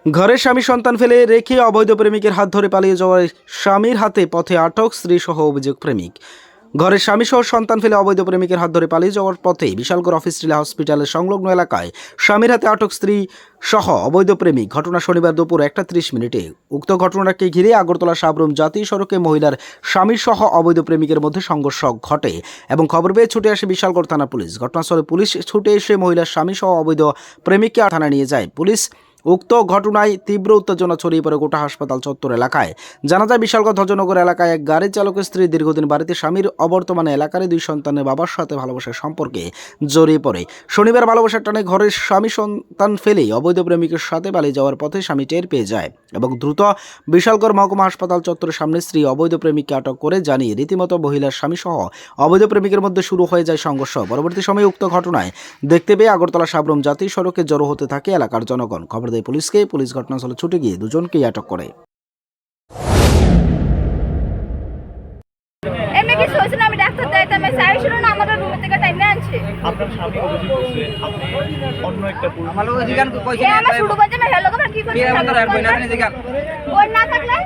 ঘরে স্বামী সন্তান ফেলে রেখে অবৈধ প্রেমিকের হাত ধরে পালিয়ে যাওয়ার স্বামীর হাতে পথে আটক স্ত্রী সহ অভিযোগ প্রেমিক। ঘরের স্বামী সহ সন্তান ফেলে অবৈধ প্রেমিকের হাত ধরে পালিয়ে যাওয়ার পথে বিশালগড় অফিস টিলা হসপিটালের সংলগ্ন এলাকায় স্বামীর হাতে আটক স্ত্রী সহ অবৈধ প্রেমিক। ঘটনা শনিবার দুপুর 1:30 উক্ত ঘটনাকে ঘিরে আগরতলা সাবরুম জাতীয় সড়কে মহিলার স্বামী সহ অবৈধ প্রেমিকের মধ্যে সংঘর্ষ ঘটে এবং খবর পেয়ে ছুটে আসে বিশালগড় থানা পুলিশ। ঘটনাস্থলে পুলিশ ছুটে এসে মহিলার স্বামী সহ অবৈধ প্রেমিককে থানায় নিয়ে যায় পুলিশ। উক্ত ঘটনায় তীব্র উত্তেজনা ছড়িয়ে পড়ে গোটা হাসপাতাল চত্বর এলাকায়। জানা যায় বিশালগড় ধ্বজনগর এলাকায় এক গাড়ি চালকের স্ত্রী দীর্ঘদিন বাড়িতে স্বামীর অবর্তমানে এলাকার দুই সন্তানের বাবার সাথে ভালোবাসার সম্পর্কে জড়িয়ে পড়ে। শনিবার ভালোবাসার টানে ঘরের স্বামী সন্তান ফেলেই অবৈধ প্রেমিকের সাথে পালিয়ে যাওয়ার পথে স্বামী টের পেয়ে যায় এবং দ্রুত বিশালগড় মহকুমা হাসপাতাল চত্বরের সামনে স্ত্রী অবৈধ প্রেমিককে আটক করে জানিয়ে রীতিমতো মহিলার স্বামী সহ অবৈধ প্রেমিকের মধ্যে শুরু হয়ে যায় সংঘর্ষ। পরবর্তী সময়ে উক্ত ঘটনায় দেখতে পেয়ে আগরতলা সাবরুম জাতীয় সড়কে জড়ো হতে থাকে এলাকার জনগণ। খবর দেয় পুলিশকে। পুলিশ ঘটনাস্থলে ছুটে গিয়ে দুজনকেই আটক করে। আমি ডাক্তার যাইতাম সাহেব ছিল না আমাদের রুম থেকে টাইম না আনছে আপনার স্বামী অভিযোগ করছে আপনি অন্য একটা পুরুষ আমার লোক জিগান কইছে না আমার শুরু করতে আমি হেলো করে কি করছি কে আমাদের আর কই না আপনি জিগান ওই না থাকলে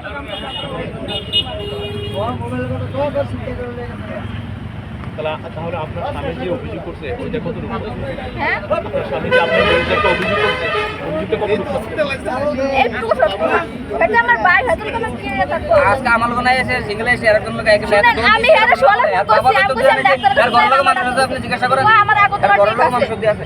তাহলে আপনার স্বামী যে অভিযোগ করছে ওইটা কত রূপ? হ্যাঁ আপনার স্বামী যে আপনার বিরুদ্ধে একটা অভিযোগ করছে অভিযোগটা কত রূপ? একটু সত্য না এটা আমার ভাই হাতে কোনো কি থাকতো আজকে আমার লোক নাই এসে সিঙ্গেল এসে এরকম লোক একে আমি এর সোলা করছি আমি ডাক্তার আর ঘর লোক মানুষ আপনি জিজ্ঞাসা করেন আমার আগত ঘর লোক মানুষ দিয়ে আছে